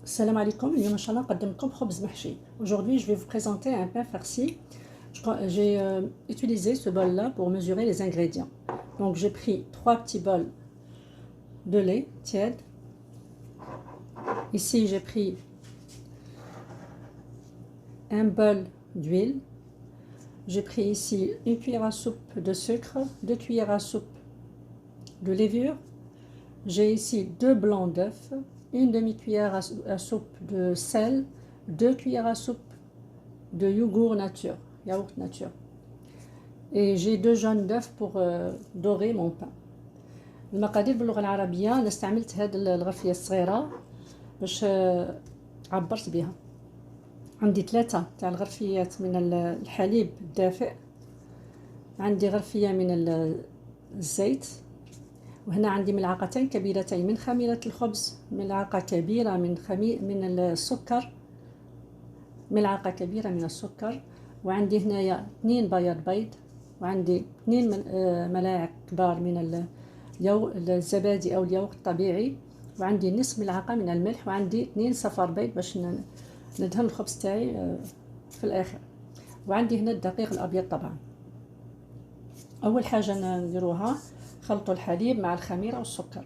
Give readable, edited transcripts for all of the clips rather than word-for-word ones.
Salam alaikum, اليوم إن شاء الله نقدم لكم خبز محشي. Aujourd'hui, je vais vous présenter un pain farci. J'ai utilisé ce bol-là pour mesurer les ingrédients. Donc, j'ai pris 3 petits bols de lait tiède. Ici, j'ai pris un bol d'huile. J'ai pris ici une cuillère à soupe de sucre, 2 cuillères à soupe de levure. J'ai ici 2 blancs d'œufs, une demi-cuillère à soupe de sel, 2 cuillères à soupe de yaourt nature. Et j'ai 2 jaunes d'œufs pour dorer mon pain. المقادير باللغة العربية أنا استعملت هذه الغرفية الصغيرة باش عبرت بها. عندي 3 تاع الغرفيات من الحليب الدافئ، عندي غرفية من الزيت، وهنا عندي ملعقتين كبيرتين من خميرة الخبز، ملعقة كبيرة من السكر، ملعقة كبيرة من السكر، وعندي هنايا 2 بياض بيض، وعندي 2 ملاعق كبار من الزبادي أو الياغورت الطبيعي، وعندي نصف ملعقة من الملح، وعندي 2 صفار بيض باش ندهن الخبز تاعي في الآخر، وعندي هنا الدقيق الأبيض. طبعا أول حاجة نديروها خلطوا الحليب مع الخميرة والسكر.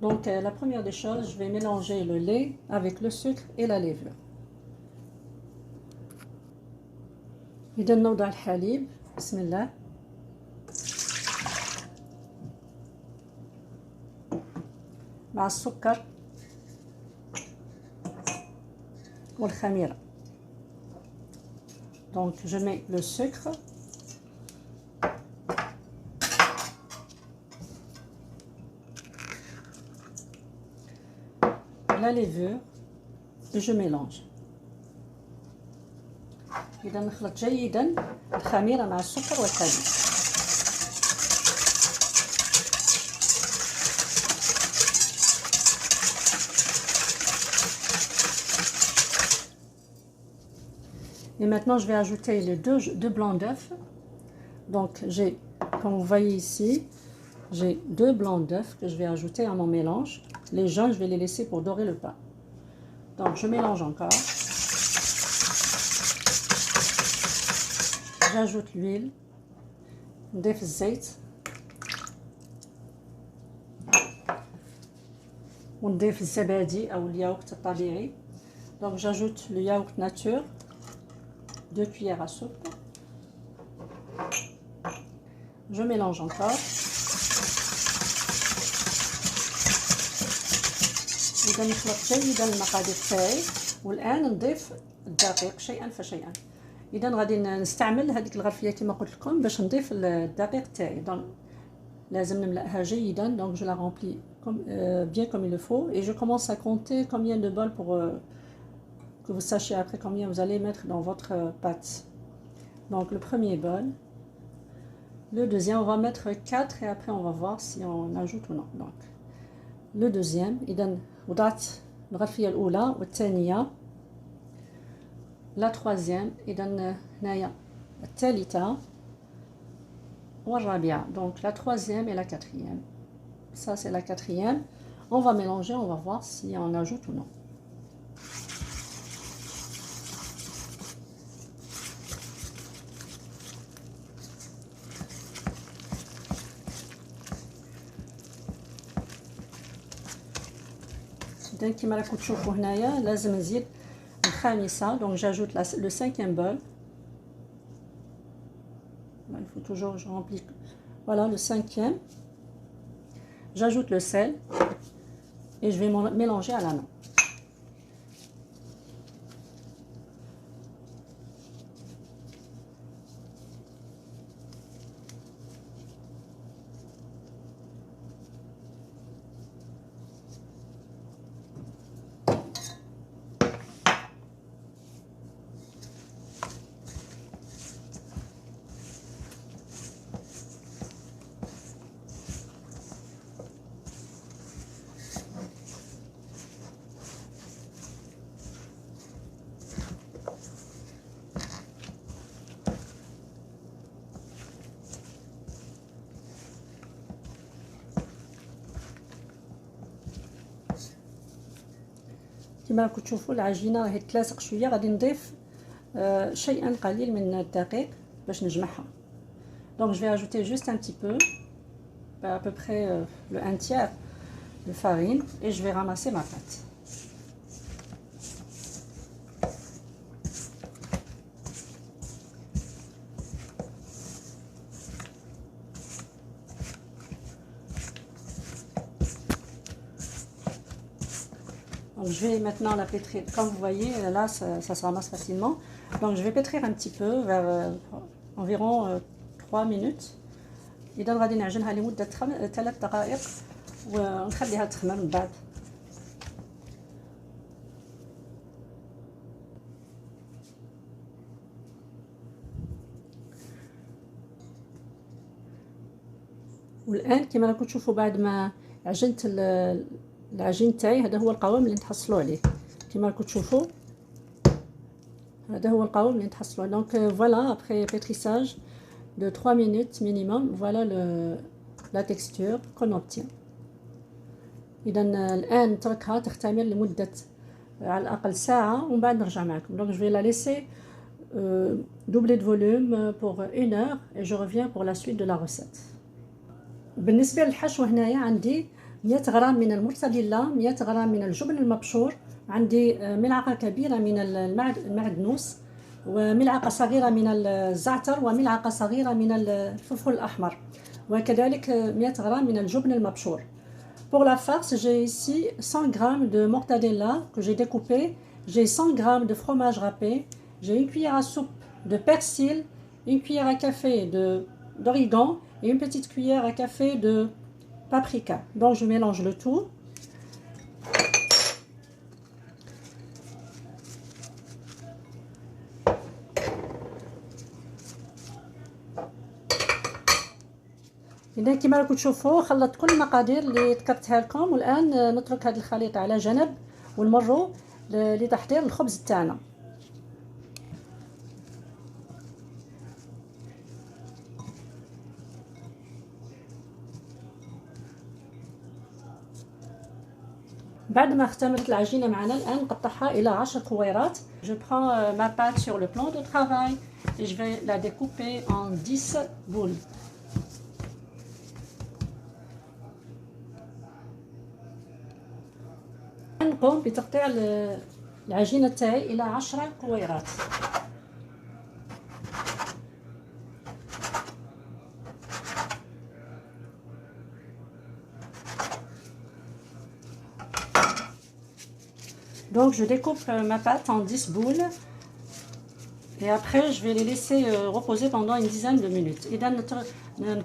Donc la première des choses, je vais mélanger le lait avec le sucre et la levure. إذا نوضع الحليب، بسم الله، مع السكر والخميرة. Donc je mets le sucre, la levure et je mélange. إذا نخلط جيدا الخميرة مع السكر والحليب. Et maintenant je vais ajouter les deux blancs d'œufs. Donc j'ai, comme vous voyez ici, j'ai 2 blancs d'œufs que je vais ajouter à mon mélange. Les jaunes, je vais les laisser pour dorer le pain. Donc je mélange encore. J'ajoute l'huile, نضيف الزيت، ونضيف الزبادي أو الياغورت الطبيعي. Donc j'ajoute le yaourt nature, 2 cuillères à soupe. Je mélange encore. إذا نخلط جيدا المقادير تاعي، والآن نضيف الدقيق شيئا فشيئا. إذا غادي نستعمل هذيك الغرفية كما قلت لكم باش نضيف الدقيق تاعي. دونك لازم نملأها جيدا. Donc je la remplis bien comme il le faut et je commence à compter combien de bols pour que vous sachiez après combien vous allez mettre dans votre pâte. Donc le premier bol, le deuxième, on va mettre 4 et après on va voir si on ajoute ou non. Donc le deuxième، إذا وضعت الغرفية الأولى والثانية، la troisième، إذا هنايا الثالثة والرابعة. Donc la troisième et la quatrième. Ça c'est la quatrième. On va mélanger, on va voir si on ajoute ou non. كما راكم تشوفوا هنايا لازم نزيد الخامسة. donc j'ajoute le 5e bol. Il faut toujours je remplis. Voilà le 5e. J'ajoute le sel et je vais mélanger à la main. كما راكم تشوفوا العجينه راهي تلاصق شويه. غادي نضيف شيئا قليل من الدقيق باش نجمعها. Donc je vais ajouter juste un petit peu, à peu près le 1/3 de farine, et je vais ramasser ma pâte. Donc je vais maintenant la pétrir. Comme vous voyez, là ça se ramasse facilement. Donc je vais pétrir un petit peu, vers environ 3 minutes. إذا غادي نعجنها لمدة 3 دقائق ونخليها تخمر من بعد. والآن كما راكم تشوفوا بعد ما عجنت العجين تاعي، هذا هو القوام اللي نتحصلوا عليه. كما راكم تشوفوا هذا هو القوام اللي نتحصلوا عليه. Donc voilà, après pétrissage de 3 minutes minimum, voilà la texture qu'on obtient. إذا الآن نتركها تختمر لمدة على الأقل ساعة ومن بعد نرجع معكم. Donc je vais la laisser doubler de volume pour 1 heure et je reviens pour la suite de la recette. بالنسبة للحشو هنايا عندي 100 غرام من المورتاديلا، 100 غرام من الجبن المبشور، عندي ملعقة كبيرة من المعدنوس، وملعقة صغيرة من الزعتر، وملعقة صغيرة من الفلفل الأحمر، وكذلك 100 غرام من الجبن المبشور. Pour la farce, j'ai ici 100 g de mortadella que j'ai découpé, j'ai 100 g de fromage râpé, j'ai une cuillère à soupe de persil, une cuillère à café d'origan et une petite cuillère à café de paprika. Donc je mélange le tout. إذا كما راكم تشوفوا خلطت كل المقادير اللي ذكرتها لكم، والآن نترك هذا الخليط على جنب ونمروا لتحضير الخبز تاعنا. بعد ما اختمرت العجينة معنا الآن نقطعها إلى 10 كويرات. Je prends ma pâte sur le plan de travail et je vais la découper en 10 boules. نقوم بتقطيع العجينة تاعي إلى 10 كويرات. Donc je découpe ma pâte en 10 boules et après je vais les laisser reposer pendant une dizaine de minutes. إذا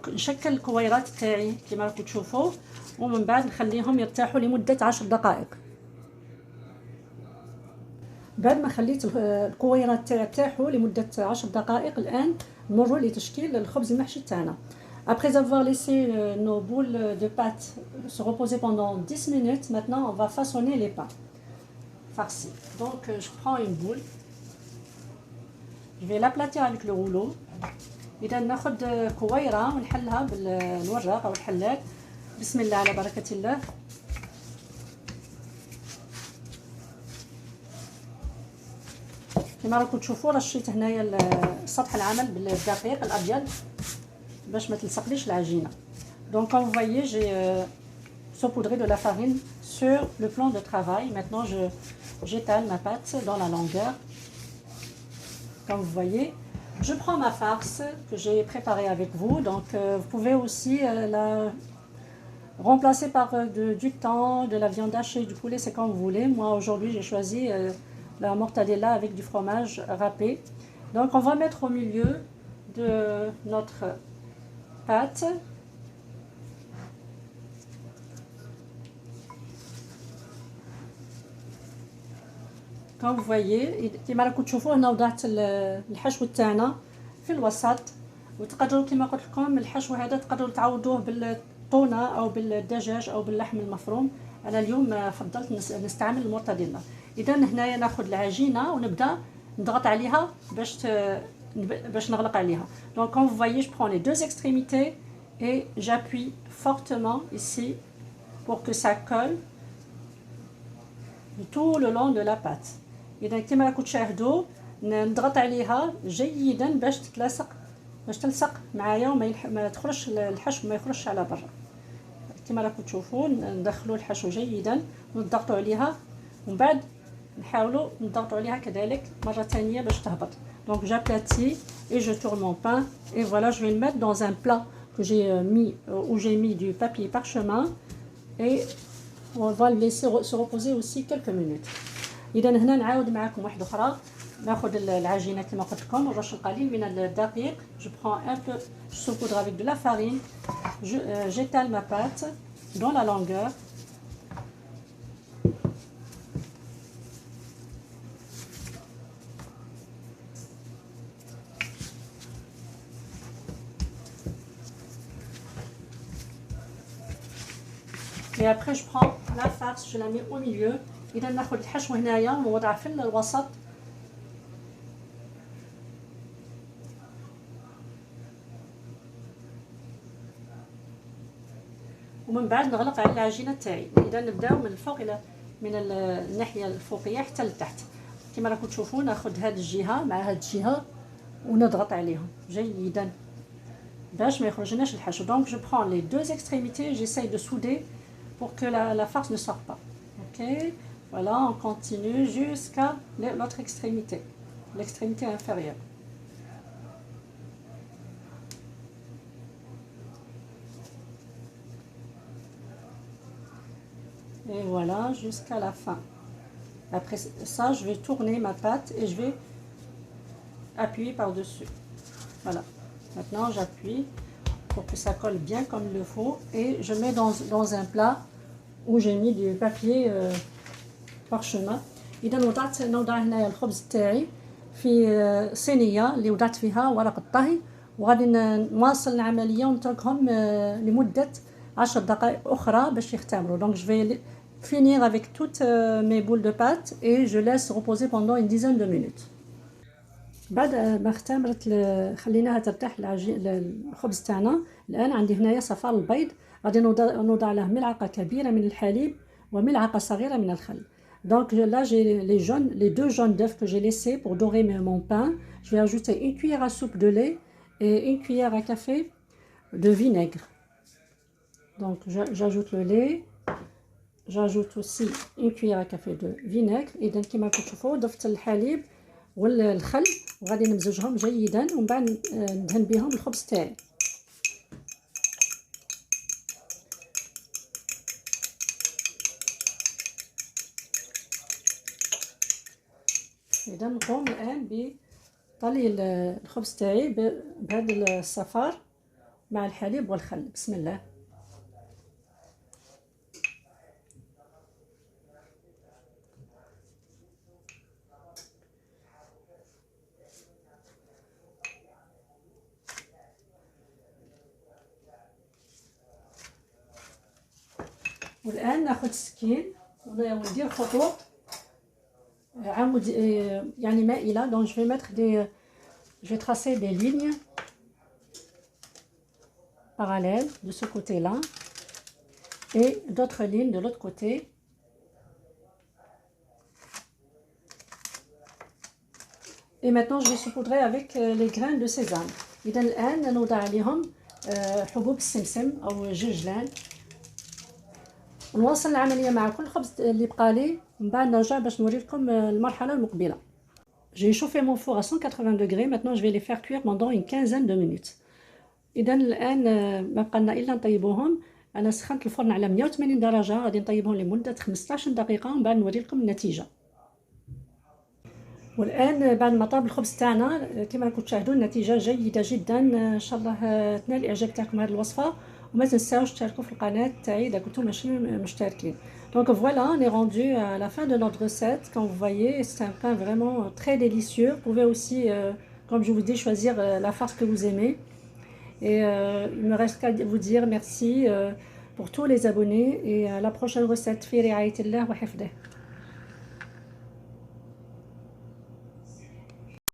نشكل الكويرات تاعي كما راكم تشوفوا ومن بعد نخليهم يرتاحوا لمدة 10 دقائق. بعد ما خليت الكويرات تاعي يرتاحوا لمدة 10 دقائق الآن نمروا لتشكيل الخبز المحشي تاعنا. Après avoir laissé nos boules de pâte se reposer pendant 10 minutes, maintenant on va façonner les pains farcis. Donc je prends une boule, je vais l'aplatir avec le rouleau. إذا ناخذ كويرة ونحلها بالوراق أو الحلاق. بسم الله على بركة الله. كما راكم تشوفوا رشيت هنايا سطح العمل بالدقيق الأبيض باش ما تلصقليش العجينة. Donc comme vous voyez, j'ai saupoudré de la farine sur le plan de travail. Maintenant j'étale ma pâte dans la longueur. Comme vous voyez, je prends ma farce que j'ai préparée avec vous. Donc vous pouvez aussi la remplacer par du thon, de la viande hachée, du poulet, c'est comme vous voulez. Moi aujourd'hui j'ai choisi la mortadella avec du fromage râpé. Donc on va mettre au milieu de notre pâte كما voyez. كما راكم تشوفوا هنا وضعت الحشو تاعنا في الوسط، وتقدروا كما قلت لكم الحشو هذا تقدروا تعوضوه بالطونه او بالدجاج او باللحم المفروم. انا اليوم فضلت نستعمل المورتاديلا. اذا هنايا ناخذ العجينه ونبدا نضغط عليها باش نغلق عليها. Donc comme vous voyez, je prends les deux extrémités et j'appuie fortement ici pour que ça colle tout le long de la pâte. اذا كما راكم تشاهدوا نضغط عليها جيدا باش تلصق معايا ما تخرجش الحشو، ما يخرجش على برا. كما راكم تشوفوا ندخلوا الحشو جيدا ونضغطوا عليها، ومن بعد نحاولوا نضغطوا عليها كذلك مره ثانيه باش تهبط. Donc j'aplatis et je tourne mon pain et voilà, je vais le mettre dans un plat que j'ai mis où j'ai mis du papier parchemin et on va le laisser se reposer aussi quelques minutes. اذا هنا نعاود معكم واحده اخرى. ناخذ العجينه كما قلت لكم ونرش القليل من الدقيق. Je prends un peu, je saupoudre avec de la farine, j'étale ma pâte dans la longueur. Et après je prends la farce, je la mets au milieu. إذا ناخذ الحشو هنايا ونوضعه في الوسط. ومن بعد نغلق على العجينه تاعي. اذا نبداو من الفوق الى من الناحيه الفوقيه حتى لتحت. كما راكم تشوفوا ناخذ هذه الجهه مع هذه الجهه ونضغط عليهم جيدا باش ما يخرجناش الحشو. Donc je prends les deux extrémités, j'essaye de souder pour que la farce ne sorte pas. OK, voilà, on continue jusqu'à l'autre extrémité, l'extrémité inférieure. Et voilà, jusqu'à la fin. Après ça, je vais tourner ma pâte et je vais appuyer par-dessus. Voilà. Maintenant, j'appuie pour que ça colle bien comme il le faut. Et je mets dans un plat où j'ai mis du papier parchemin. إذا نوضع هنايا الخبز تاعي في صينية اللي وضعت فيها ورق الطهي، وغادي نواصل العملية ونتركهم لمدة 10 دقائق أخرى باش يختمروا. Donc je vais finir avec toutes mes boules de pâte et je laisse reposer pendant une dizaine de minutes. بعد ما اختمرت خليناها ترتاح الخبز تاعنا. الآن عندي هنايا صفار البيض، غادي نوضع له ملعقة كبيرة من الحليب وملعقة صغيرة من الخل. Donc là j'ai les deux jaunes d'œufs que j'ai laissés pour dorer mon pain. Je vais ajouter une cuillère à soupe de lait et une cuillère à café de vinaigre. Donc j'ajoute le lait, j'ajoute aussi une cuillère à café de vinaigre. إذا كما كتشوفوا ضفت الحليب والخل وغادي نمزجهم جيدا ومن بعد ندهن بهم الخبز تاعي. إذا نقوم الآن بطلي الخبز تاعي بهذا الصفار مع الحليب والخل. بسم الله. والآن ناخذ السكين وندير خطوط عمود يعني مائلة. Donc je vais mettre je vais tracer des lignes parallèles de ce côté-là et d'autres lignes de l'autre côté. Et maintenant je vais saupoudrer avec les graines de sésame. إذا الآن نوضع عليهم حبوب السمسم أو جرجلان. ونواصل العملية مع كل خبز اللي بقى لي من بعد نرجع باش نوري لكم المرحلة المقبلة. J'ai chauffé mon four à 180 degrés. Maintenant je vais les faire cuire pendant une quinzaine de minutes. إذا الآن ما بقى لنا إلا نطيبوهم. أنا سخنت الفرن على 180 درجة، غادي نطيبهم لمدة 15 دقيقة ومن بعد نوري لكم النتيجة. والآن بعد ما طاب الخبز تاعنا كما راكم تشاهدوا النتيجة جيدة جدا. إن شاء الله تنال الإعجاب تاعكم هذه الوصفة، وما تنساوش تشتركوا في القناة تاعي إذا كنتم ماشي مشتركين. Donc voilà, on est rendu à la fin de notre recette. Comme vous voyez, c'est un pain vraiment très délicieux. Vous pouvez aussi, comme je vous dis, choisir la farce que vous aimez. Et il me reste qu'à vous dire merci pour tous les abonnés et à la prochaine recette. في رعاية الله وحفظه.